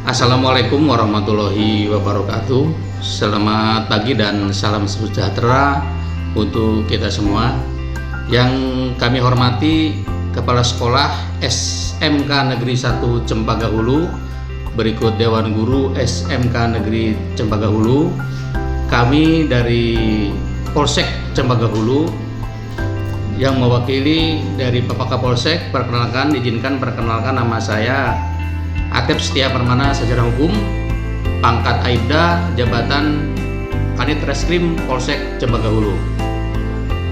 Assalamualaikum warahmatullahi wabarakatuh. Selamat pagi dan salam sejahtera untuk kita semua. Yang kami hormati Kepala Sekolah SMK Negeri 1 Cempaka Hulu, berikut Dewan Guru SMK Negeri Cempaka Hulu. Kami dari Polsek Cempaka Hulu yang mewakili dari Bapak Kapolsek, izinkan perkenalkan nama saya Atep Setia Permana, Sarjana Hukum, pangkat Aibda, jabatan Kanit Reskrim Polsek Cempaka Hulu.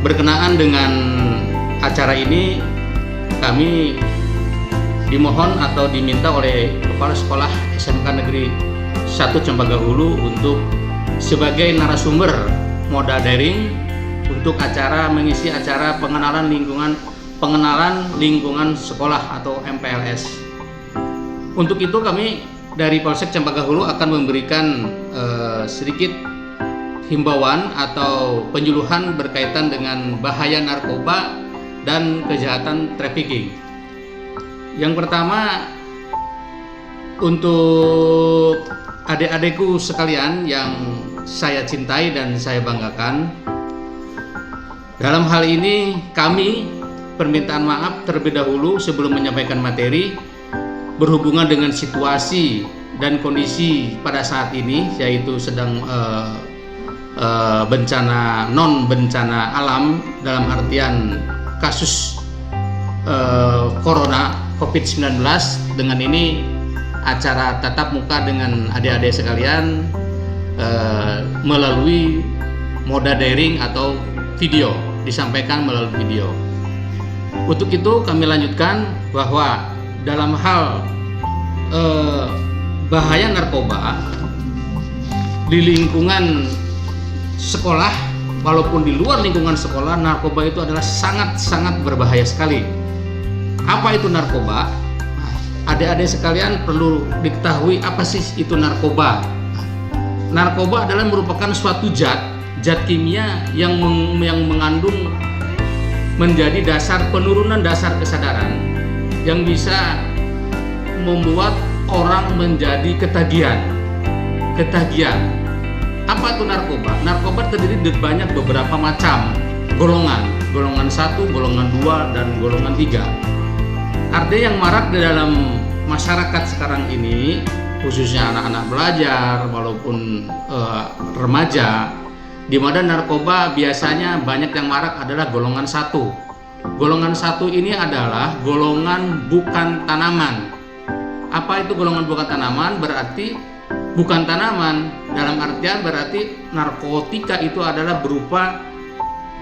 Berkenaan dengan acara ini, kami dimohon atau diminta oleh Kepala Sekolah SMK Negeri 1 Cempaka Hulu untuk sebagai narasumber moda daring untuk mengisi acara pengenalan lingkungan sekolah atau MPLS. Untuk itu kami dari Polsek Cempaka Hulu akan memberikan sedikit himbauan atau penyuluhan berkaitan dengan bahaya narkoba dan kejahatan trafficking. Yang pertama, untuk adik-adikku sekalian yang saya cintai dan saya banggakan, dalam hal ini kami permintaan maaf terlebih dahulu sebelum menyampaikan materi berhubungan dengan situasi dan kondisi pada saat ini, yaitu sedang non bencana alam dalam artian kasus corona COVID-19. Dengan ini acara tatap muka dengan adik-adik sekalian melalui moda daring atau video, disampaikan melalui video. Untuk itu kami lanjutkan bahwa dalam hal bahaya narkoba di lingkungan sekolah, walaupun di luar lingkungan sekolah, narkoba itu adalah sangat-sangat berbahaya sekali. Apa itu narkoba? Adik-adik sekalian perlu diketahui apa sih itu narkoba. Narkoba adalah merupakan suatu zat kimia yang mengandung menjadi penurunan dasar kesadaran yang bisa membuat orang menjadi ketagihan. Apa itu narkoba? Narkoba terdiri dari banyak beberapa macam golongan 1, golongan 2, dan golongan 3. Artinya yang marak di dalam masyarakat sekarang ini, khususnya anak-anak belajar walaupun remaja, di mana narkoba biasanya banyak yang marak adalah golongan 1. Golongan 1 ini adalah golongan bukan tanaman. Apa itu golongan bukan tanaman? Berarti bukan tanaman dalam artian berarti narkotika itu adalah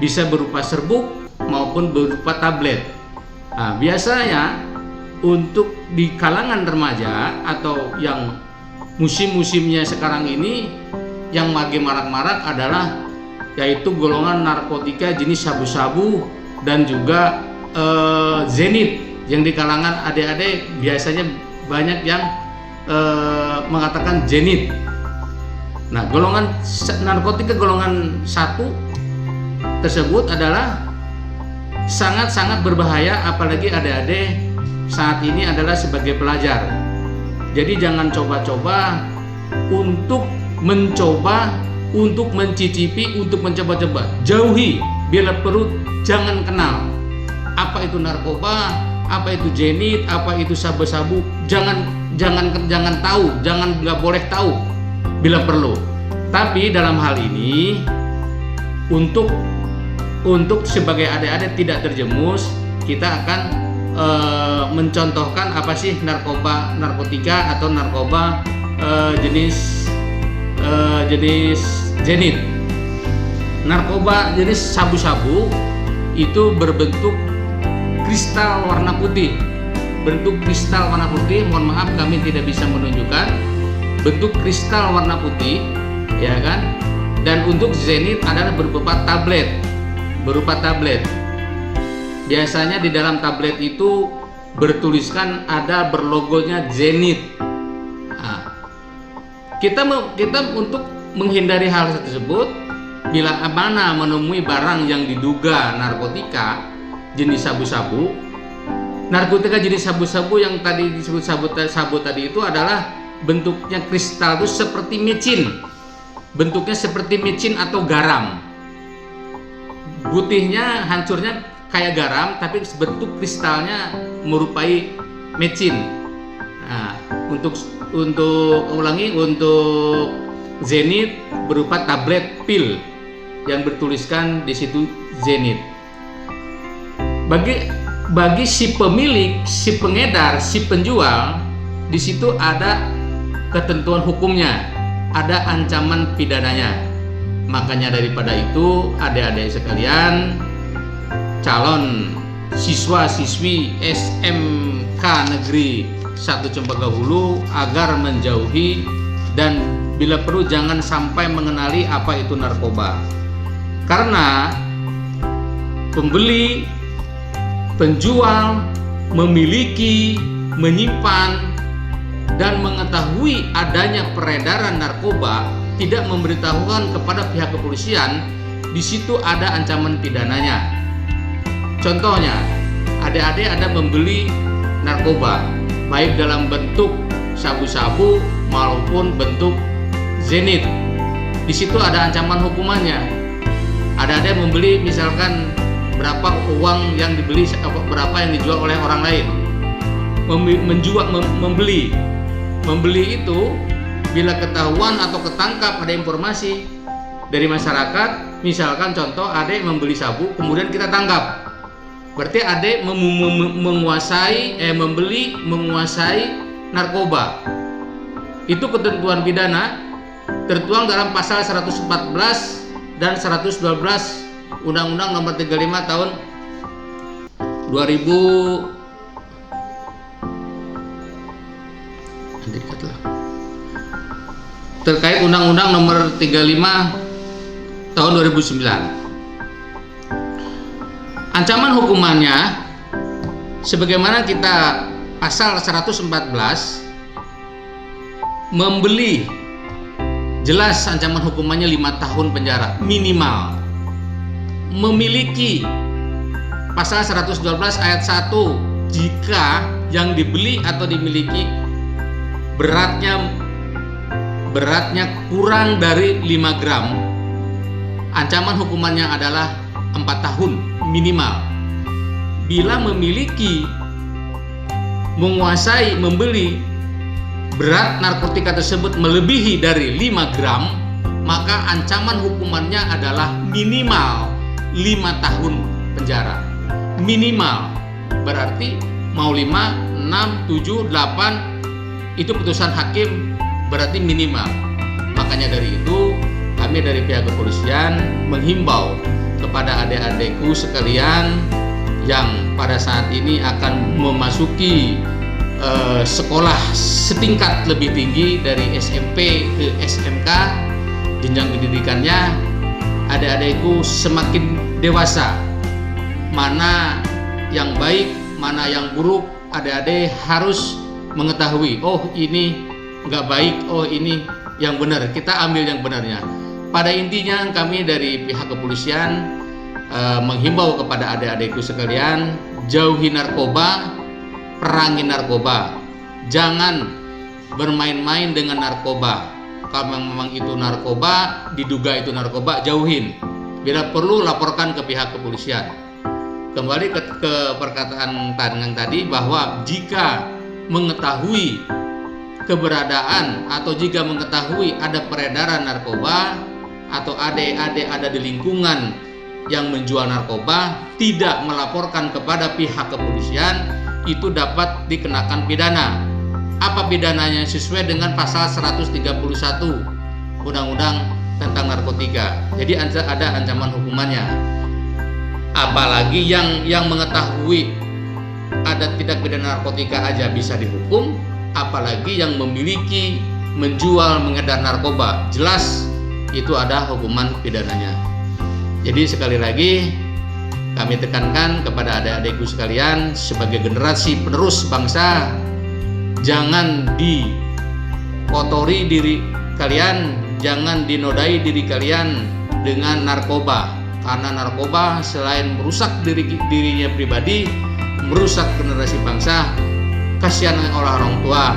bisa berupa serbuk maupun berupa tablet. Nah, biasanya untuk di kalangan remaja atau yang musim-musimnya sekarang ini yang lagi marak-marak adalah yaitu golongan narkotika jenis sabu-sabu dan juga zenit, yang di kalangan adik-adik biasanya banyak yang mengatakan zenit. Nah, golongan narkotika golongan 1 tersebut adalah sangat-sangat berbahaya, apalagi adik-adik saat ini adalah sebagai pelajar. Jadi jangan coba-coba untuk mencicipi, untuk mencoba-coba. Jauhi, bila perlu jangan kenal. Apa itu narkoba, apa itu zenit, apa itu sabu-sabu, jangan tahu, nggak boleh tahu bila perlu. Tapi dalam hal ini untuk sebagai adik-adik tidak terjemus, kita akan mencontohkan apa sih narkotika atau narkoba jenis zenit. Narkoba jenis sabu-sabu itu berbentuk kristal warna putih. Mohon maaf kami tidak bisa menunjukkan bentuk kristal warna putih, ya kan? Dan untuk zenit adalah berupa tablet. Biasanya di dalam tablet itu bertuliskan berlogonya zenit. Nah, kita untuk menghindari hal tersebut, bila mana menemui barang yang diduga narkotika jenis sabu-sabu, narkotika jenis sabu-sabu yang tadi disebut sabu tadi itu adalah bentuknya kristal itu seperti micin, bentuknya seperti micin atau garam, putihnya hancurnya kayak garam, tapi bentuk kristalnya merupai micin. Nah, untuk Zenith berupa tablet pil yang bertuliskan di situ Zenith. Bagi si pemilik, si pengedar, si penjual, di situ ada ketentuan hukumnya, ada ancaman pidananya. Makanya daripada itu, adik-adik sekalian, calon siswa-siswi SMK Negeri 1 Cempaka Hulu agar menjauhi dan bila perlu jangan sampai mengenali apa itu narkoba. Karena pembeli, penjual memiliki, menyimpan, dan mengetahui adanya peredaran narkoba tidak memberitahukan kepada pihak kepolisian, di situ ada ancaman pidananya. Contohnya, adik-adik ada membeli narkoba, baik dalam bentuk sabu-sabu maupun bentuk Zenith. Di situ ada ancaman hukumannya. Adik-adik membeli misalkan berapa uang yang dibeli, berapa yang dijual oleh orang lain. Membeli itu bila ketahuan atau ketangkap ada informasi dari masyarakat, misalkan contoh adik membeli sabu kemudian kita tangkap, berarti adik menguasai narkoba. Itu ketentuan pidana tertuang dalam pasal 114 dan 112 Undang-Undang Nomor 35 Tahun 2000 terkait Undang-Undang Nomor 35 Tahun 2009. Ancaman hukumannya sebagaimana kita pasal 114 membeli, jelas ancaman hukumannya 5 tahun penjara minimal. Memiliki pasal 112 ayat 1, jika yang dibeli atau dimiliki beratnya kurang dari 5 gram, ancaman hukumannya adalah 4 tahun minimal. Bila memiliki, menguasai, membeli berat narkotika tersebut melebihi dari 5 gram, maka ancaman hukumannya adalah minimal 5 tahun penjara. Minimal berarti mau 5, 6, 7, 8 itu putusan hakim, berarti minimal. Makanya dari itu kami dari pihak kepolisian menghimbau kepada adik-adikku sekalian yang pada saat ini akan memasuki sekolah setingkat lebih tinggi dari SMP ke SMK, jenjang pendidikannya, adik-adikku semakin dewasa, mana yang baik, mana yang buruk, adik-adik harus mengetahui, oh ini nggak baik, oh ini yang benar, kita ambil yang benarnya. Pada intinya kami dari pihak kepolisian menghimbau kepada adik-adikku sekalian, jauhi narkoba, perangi narkoba, jangan bermain-main dengan narkoba. Kalau memang itu narkoba, diduga itu narkoba, jauhin. Bila perlu laporkan ke pihak kepolisian. Kembali ke perkataan yang tadi bahwa jika mengetahui keberadaan atau jika mengetahui ada peredaran narkoba atau adik-adik ada di lingkungan yang menjual narkoba, tidak melaporkan kepada pihak kepolisian, itu dapat dikenakan pidana. Apa pidananya? Sesuai dengan pasal 131 Undang-Undang tentang narkotika. Jadi ada ancaman hukumannya. Apalagi yang mengetahui ada tindak pidana narkotika aja bisa dihukum, apalagi yang memiliki, menjual, mengedar narkoba, jelas itu ada hukuman pidananya. Jadi sekali lagi kami tekankan kepada adik-adikku sekalian sebagai generasi penerus bangsa, jangan dikotori diri kalian, jangan dinodai diri kalian dengan narkoba, karena narkoba selain merusak dirinya pribadi, merusak generasi bangsa. Kasihan oleh orang tua,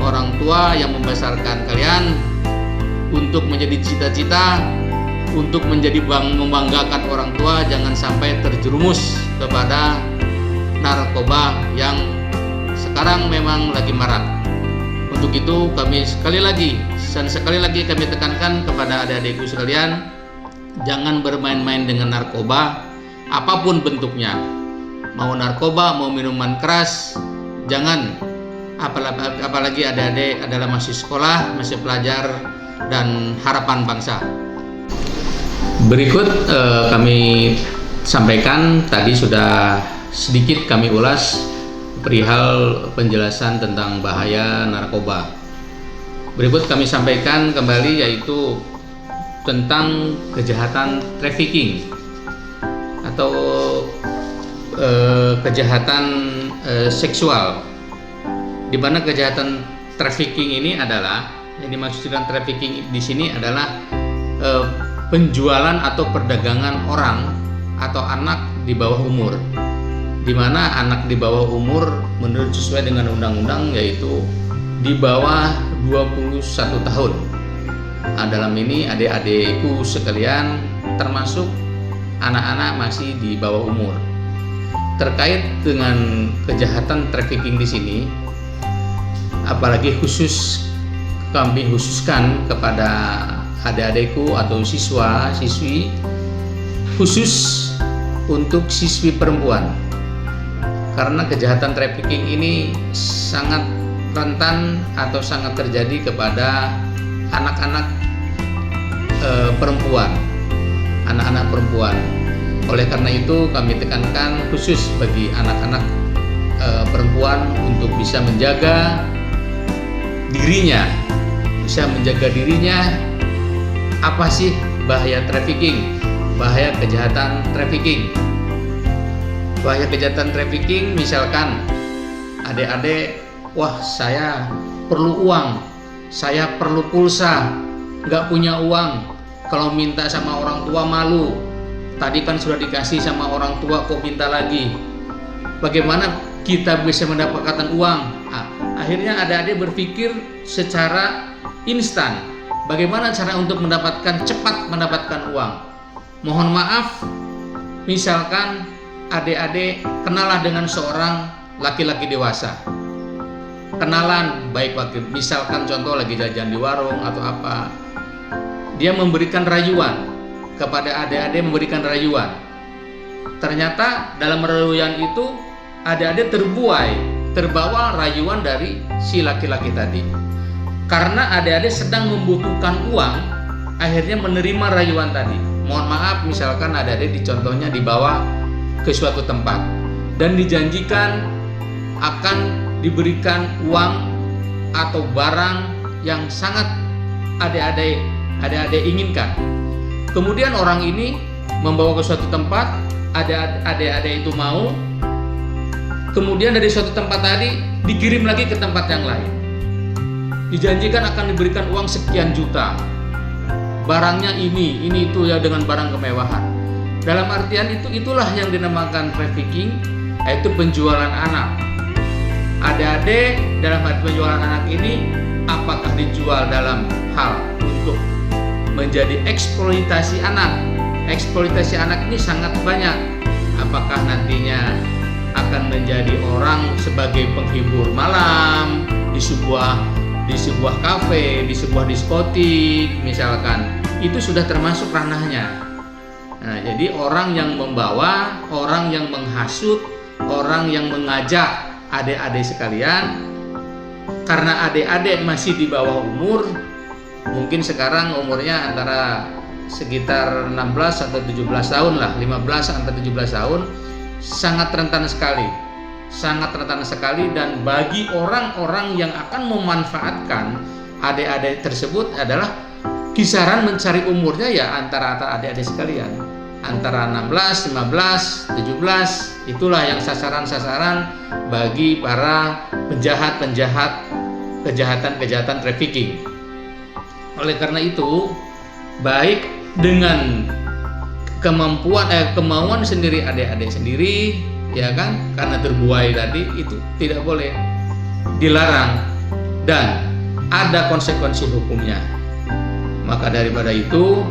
orang tua yang membesarkan kalian untuk menjadi cita-cita, untuk menjadi membanggakan orang tua, jangan sampai terjerumus kepada narkoba yang sekarang memang lagi marak. Untuk itu kami sekali lagi kami tekankan kepada adik-adikku sekalian, jangan bermain-main dengan narkoba apapun bentuknya. Mau narkoba, mau minuman keras, jangan. Apalagi adik-adik adalah masih sekolah, masih pelajar dan harapan bangsa. Berikut kami sampaikan, tadi sudah sedikit kami ulas perihal penjelasan tentang bahaya narkoba. Berikut kami sampaikan kembali, yaitu tentang kejahatan trafficking atau kejahatan seksual, di mana kejahatan trafficking ini adalah, yang dimaksudkan trafficking di sini adalah penjualan atau perdagangan orang atau anak di bawah umur, di mana anak di bawah umur menurut sesuai dengan undang-undang yaitu di bawah 21 tahun. Nah, dalam ini adik-adikku sekalian termasuk anak-anak masih di bawah umur. Terkait dengan kejahatan trafficking di sini, apalagi kami khususkan kepada adik-adikku atau siswa-siswi, khusus untuk siswi perempuan. Karena kejahatan trafficking ini sangat rentan atau sangat terjadi kepada anak-anak perempuan. Oleh karena itu kami tekankan khusus bagi anak-anak perempuan untuk bisa menjaga dirinya. Apa sih bahaya trafficking? Bahaya kejahatan trafficking. Bahaya kejahatan trafficking, misalkan adik-adik, wah saya perlu uang, saya perlu pulsa, nggak punya uang, kalau minta sama orang tua malu, tadi kan sudah dikasih sama orang tua kok minta lagi, bagaimana kita bisa mendapatkan uang? Nah, akhirnya adik-adik berpikir secara instan, bagaimana cara untuk cepat mendapatkan uang. Mohon maaf, misalkan adik-adik kenalah dengan seorang laki-laki dewasa, kenalan baik waktu, misalkan contoh lagi jajan di warung atau apa, dia memberikan rayuan kepada adik-adik, ternyata dalam rayuan itu adik-adik terbawa rayuan dari si laki-laki tadi. Karena adik-adik sedang membutuhkan uang, akhirnya menerima rayuan tadi. Mohon maaf, misalkan adik-adik contohnya dibawa ke suatu tempat dan dijanjikan akan diberikan uang atau barang yang sangat adik-adik inginkan. Kemudian orang ini membawa ke suatu tempat, adik-adik itu mau, kemudian dari suatu tempat tadi dikirim lagi ke tempat yang lain, dijanjikan akan diberikan uang sekian juta, barangnya ini itu ya, dengan barang kemewahan. Dalam artian itulah yang dinamakan trafficking, yaitu penjualan anak. Adik-adik dalam hal penjualan anak ini, apakah dijual dalam hal untuk menjadi eksploitasi anak? Eksploitasi anak ini sangat banyak. Apakah nantinya akan menjadi orang sebagai penghibur malam di sebuah kafe, di sebuah diskotik misalkan, itu sudah termasuk ranahnya. Nah, jadi orang yang membawa, orang yang menghasut, orang yang mengajak adik-adik sekalian, karena adik-adik masih di bawah umur, mungkin sekarang umurnya antara sekitar 16 atau 17 tahun lah, 15 atau 17 tahun, sangat rentan sekali, dan bagi orang-orang yang akan memanfaatkan adik-adik tersebut adalah kisaran mencari umurnya ya antara adik-adik sekalian, antara 16, 15, 17, itulah yang sasaran-sasaran bagi para penjahat kejahatan trafficking. Oleh karena itu, baik dengan kemauan sendiri adik-adik sendiri, ya kan, karena terbuai tadi, itu tidak boleh, dilarang. dan ada konsekuensi hukumnya. Maka daripada itu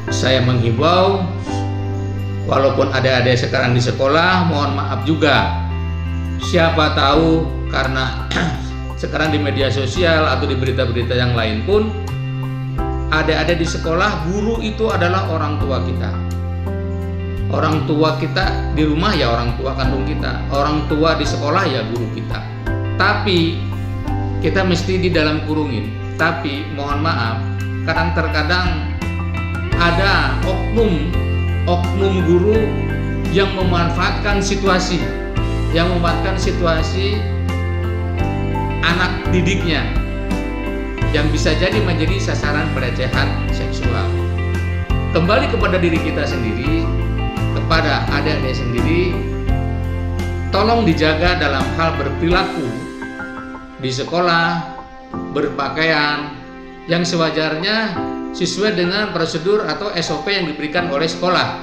saya menghimbau, walaupun adik-adik sekarang di sekolah, mohon maaf juga. Siapa tahu karena sekarang di media sosial atau di berita-berita yang lain pun, adik-adik di sekolah, guru itu adalah orang tua kita. Orang tua kita di rumah ya orang tua kandung kita, orang tua di sekolah ya guru kita. Tapi kita mesti di dalam kurungin. Tapi mohon maaf, kadang-terkadang ada oknum guru yang memanfaatkan situasi anak didiknya yang bisa jadi menjadi sasaran pelecehan seksual. Kembali kepada diri kita sendiri, kepada adik-adik sendiri, tolong dijaga dalam hal berperilaku di sekolah, berpakaian yang sewajarnya sesuai dengan prosedur atau SOP yang diberikan oleh sekolah.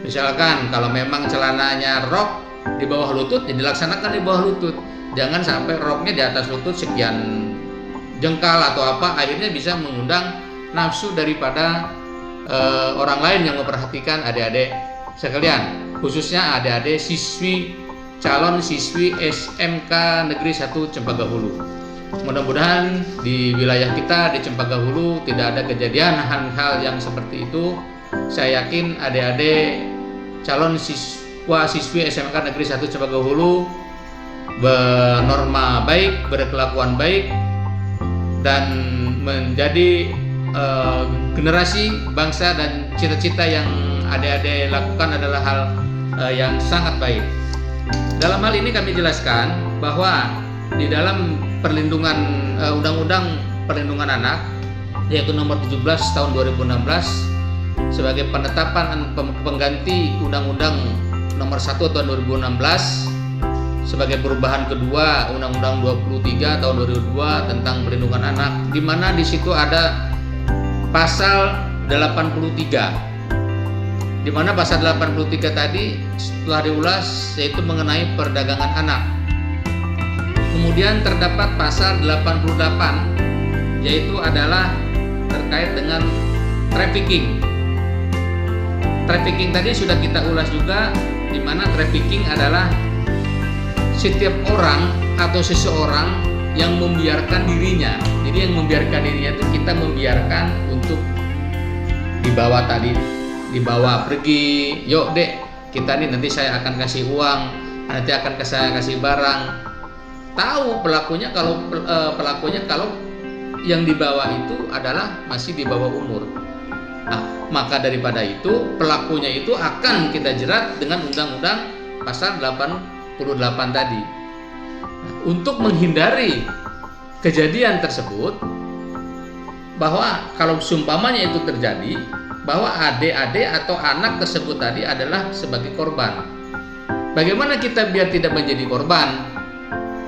Misalkan kalau memang celananya rok di bawah lutut, ya dilaksanakan di bawah lutut. Jangan sampai roknya di atas lutut sekian jengkal atau apa, akhirnya bisa mengundang nafsu daripada orang lain yang memperhatikan adik-adik sekalian, khususnya adik-adik calon siswi SMK Negeri 1 Cempaka Hulu. Mudah-mudahan di wilayah kita di Cempaka Hulu tidak ada kejadian hal-hal yang seperti itu. Saya yakin adik-adik calon siswi SMK Negeri 1 Cempaka Hulu bernorma baik, berkelakuan baik, dan menjadi generasi bangsa, dan cita-cita yang adik-adik lakukan adalah hal yang sangat baik. Dalam hal ini kami jelaskan bahwa di dalam perlindungan Undang-Undang Perlindungan Anak yaitu nomor 17 tahun 2016 sebagai penetapan pengganti Undang-Undang nomor 1 tahun 2016 sebagai perubahan kedua Undang-Undang 23 tahun 2002 tentang perlindungan anak, di mana di situ ada pasal 83, di mana pasal 83 tadi setelah diulas yaitu mengenai perdagangan anak. Kemudian terdapat pasal 88 yaitu adalah terkait dengan trafficking. Trafficking tadi sudah kita ulas juga, di mana trafficking adalah setiap orang atau seseorang yang membiarkan dirinya. Jadi yang membiarkan dirinya itu kita membiarkan untuk dibawa pergi, yuk dek kita nih nanti saya akan kasih uang, nanti akan saya kasih barang. Tahu pelakunya kalau yang dibawa itu adalah masih di bawah umur. Nah, maka daripada itu pelakunya itu akan kita jerat dengan undang-undang pasal 88 tadi. Nah, untuk menghindari kejadian tersebut, bahwa kalau seumpamanya itu terjadi, bahwa adik-adik atau anak tersebut tadi adalah sebagai korban. Bagaimana kita biar tidak menjadi korban?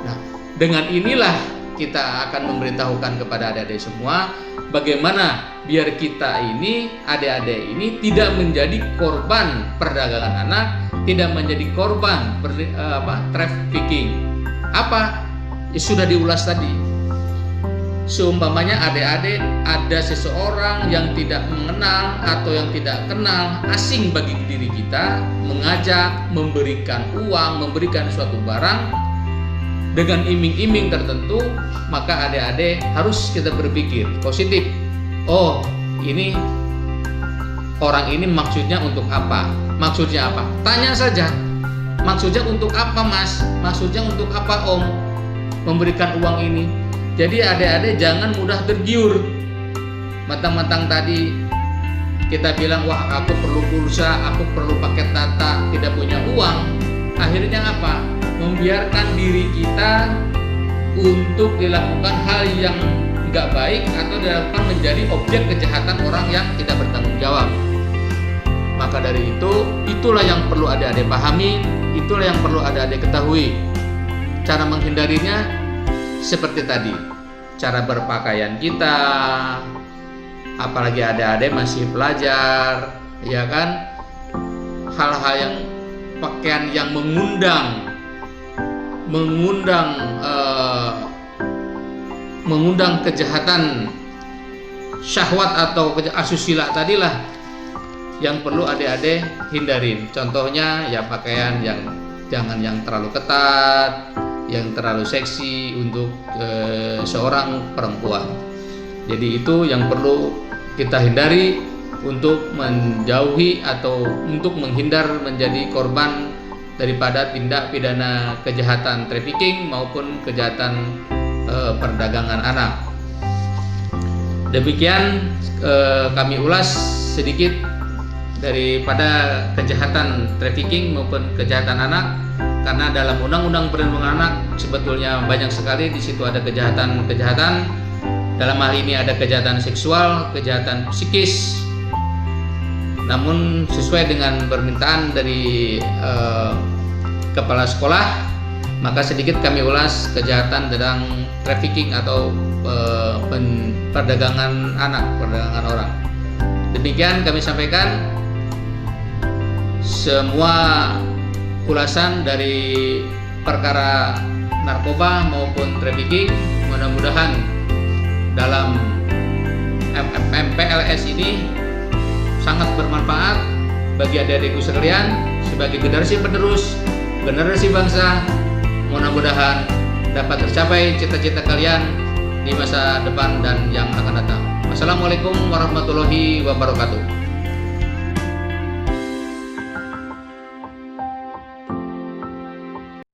Nah, dengan inilah kita akan memberitahukan kepada adik-adik semua bagaimana biar kita ini, adik-adik ini tidak menjadi korban perdagangan anak, tidak menjadi korban trafficking. Sudah diulas tadi. Seumpamanya adik-adik ada seseorang yang tidak mengenal atau yang tidak kenal, asing bagi diri kita, mengajak, memberikan uang, memberikan suatu barang dengan iming-iming tertentu, maka adik-adik harus kita berpikir positif. Oh, ini orang ini maksudnya untuk apa? Maksudnya apa? Tanya saja. Maksudnya untuk apa, Mas? Maksudnya untuk apa, Om? Memberikan uang ini. Jadi adik-adik jangan mudah tergiur. Mentang-mentang tadi kita bilang, wah aku perlu pulsa, aku perlu paket data, tidak punya uang. Akhirnya apa? Membiarkan diri kita untuk dilakukan hal yang nggak baik atau dilakukan menjadi objek kejahatan orang yang tidak bertanggung jawab. Maka dari itu, itulah yang perlu adik-adik pahami, itulah yang perlu adik-adik ketahui. Cara menghindarinya seperti tadi, cara berpakaian kita, apalagi adik-adik masih belajar, ya kan, hal-hal yang pakaian yang mengundang mengundang kejahatan syahwat atau asusila tadilah yang perlu adik-adik hindarin. Contohnya ya pakaian yang jangan yang terlalu ketat, yang terlalu seksi untuk seorang perempuan. Jadi itu yang perlu kita hindari untuk menjauhi atau untuk menghindar menjadi korban daripada tindak pidana kejahatan trafficking maupun kejahatan perdagangan anak. Demikian kami ulas sedikit daripada kejahatan trafficking maupun kejahatan anak, karena dalam Undang-Undang Perlindungan Anak sebetulnya banyak sekali. Di situ ada kejahatan-kejahatan. Dalam hal ini ada kejahatan seksual, kejahatan psikis. Namun sesuai dengan permintaan dari kepala sekolah, maka sedikit kami ulas kejahatan tentang trafficking atau perdagangan anak, perdagangan orang. Demikian kami sampaikan semua ulasan dari perkara narkoba maupun trafficking. Mudah-mudahan dalam MPLS ini sangat bermanfaat bagi adik-adikku sekalian sebagai generasi penerus, generasi bangsa. Mudah-mudahan dapat tercapai cita-cita kalian di masa depan dan yang akan datang. Wassalamualaikum warahmatullahi wabarakatuh.